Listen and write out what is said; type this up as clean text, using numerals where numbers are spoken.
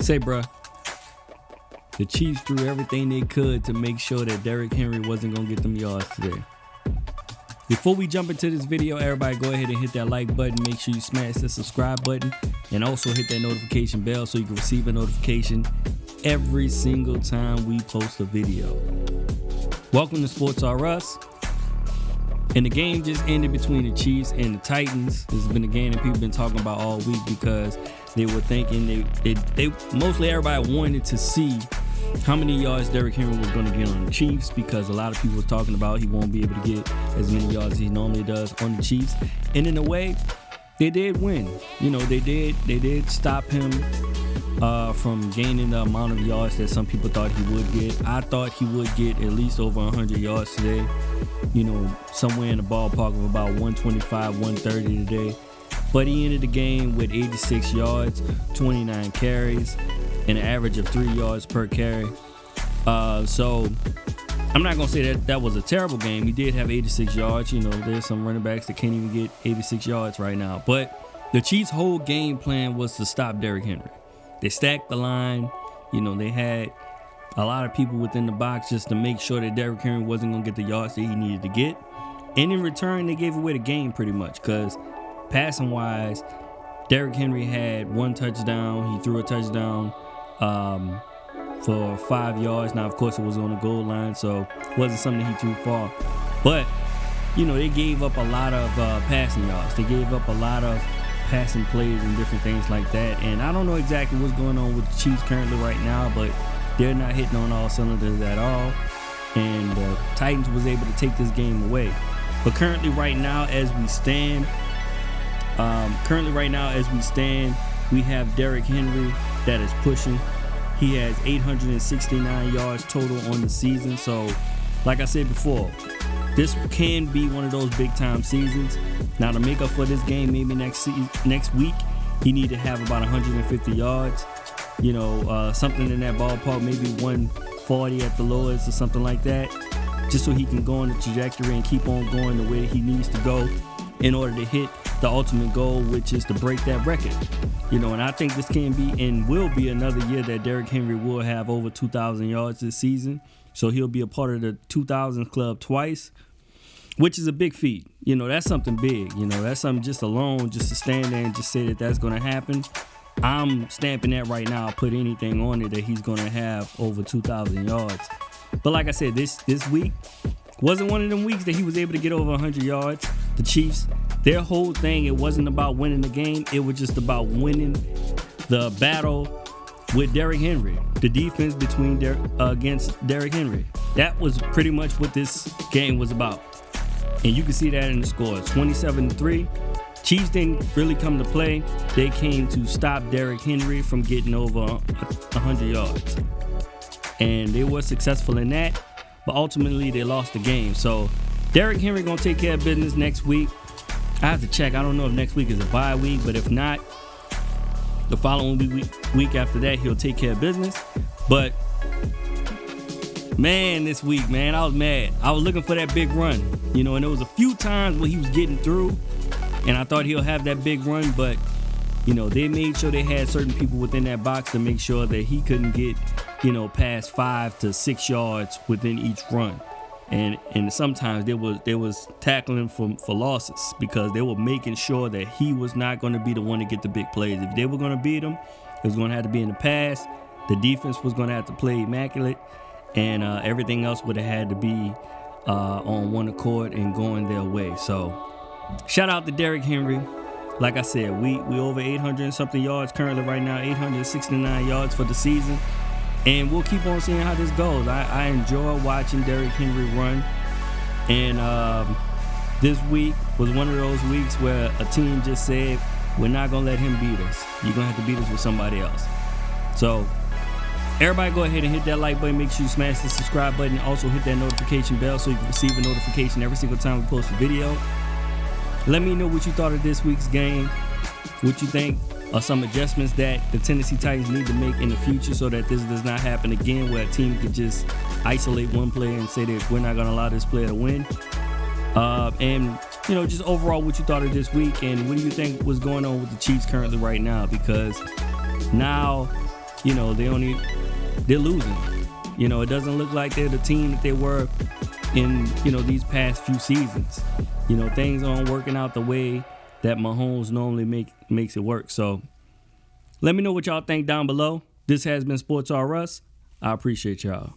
Say, bruh, the Chiefs threw everything they could to make sure that Derrick Henry wasn't going to get them yards today. Before we jump into this video, everybody go ahead and hit that like button. Make sure you smash the subscribe button and also hit that notification bell so you can receive a notification every single time we post a video. Welcome to Sports R Us. And the game just ended between the Chiefs and the Titans. This has been a game that people have been talking about all week because they were thinking they mostly everybody wanted to see how many yards Derrick Henry was going to get on the Chiefs, because a lot of people were talking about he won't be able to get as many yards as he normally does on the Chiefs. And in a way, they did win. You know, they did stop him from gaining the amount of yards that some people thought he would get. I thought he would get at least over 100 yards today. You know, somewhere in the ballpark of about 125, 130 today. But he ended the game with 86 yards, 29 carries, and an average of 3 yards per carry. So I'm not going to say that was a terrible game. He did have 86 yards. You know, there's some running backs that can't even get 86 yards right now. But the Chiefs' whole game plan was to stop Derrick Henry. They stacked the line. You know, they had a lot of people within the box just to make sure that Derrick Henry wasn't going to get the yards that he needed to get. And in return, they gave away the game pretty much, because passing-wise, Derrick Henry had 1 touchdown. He threw a touchdown for 5 yards. Now, of course, it was on the goal line, so it wasn't something he threw far. But, you know, they gave up a lot of passing yards. They gave up a lot of passing plays and different things like that. And I don't know exactly what's going on with the Chiefs currently right now, but they're not hitting on all cylinders at all. And the Titans was able to take this game away. But currently right now as we stand, we have Derrick Henry that is pushing. He has 869 yards total on the season. So, like I said before, this can be one of those big-time seasons. Now, to make up for this game, maybe next week, he need to have about 150 yards. You know, something in that ballpark, maybe 140 at the lowest or something like that, just so he can go on the trajectory and keep on going the way he needs to go in order to hit the ultimate goal, which is to break that record. You know, and I think this can be and will be another year that Derrick Henry will have over 2,000 yards this season. So he'll be a part of the 2,000 club twice, which is a big feat. You know, that's something big. You know, that's something just alone, just to stand there and just say that that's going to happen. I'm stamping that right now. I'll put anything on it that he's going to have over 2,000 yards. But like I said, this week wasn't one of them weeks that he was able to get over 100 yards. The Chiefs, their whole thing, it wasn't about winning the game. It was just about winning the battle with Derrick Henry, the defense against Derrick Henry. That was pretty much what this game was about. And you can see that in the scores, 27-3. Chiefs didn't really come to play. They came to stop Derrick Henry from getting over 100 yards. And they were successful in that, but ultimately they lost the game. So Derrick Henry going to take care of business next week. I have to check. I don't know if next week is a bye week, but if not, the following week after that, he'll take care of business. But, man, this week, man, I was mad. I was looking for that big run, you know, and there was a few times where he was getting through, and I thought he'll have that big run, but, you know, they made sure they had certain people within that box to make sure that he couldn't get, you know, past 5 to 6 yards within each run. And sometimes they was tackling for losses, because they were making sure that he was not going to be the one to get the big plays. If they were going to beat him, it was going to have to be in the pass. The defense was going to have to play immaculate, and everything else would have had to be on one accord and going their way. So shout out to Derrick Henry. Like I said, we over 800 and something yards currently right now, 869 yards for the season. And we'll keep on seeing how this goes. I enjoy watching Derrick Henry run. And this week was one of those weeks where a team just said, we're not going to let him beat us. You're going to have to beat us with somebody else. So everybody go ahead and hit that like button. Make sure you smash the subscribe button. Also hit that notification bell so you can receive a notification every single time we post a video. Let me know what you thought of this week's game. What you think are some adjustments that the Tennessee Titans need to make in the future so that this does not happen again, where a team could just isolate one player and say that we're not going to allow this player to win. And, you know, just overall what you thought of this week, and what do you think was going on with the Chiefs currently right now? Because now they're losing. It doesn't look like they're the team that they were in, these past few seasons. Things aren't working out the way that Mahomes normally makes it work. So let me know what y'all think down below. This has been Sports R Us. I appreciate y'all.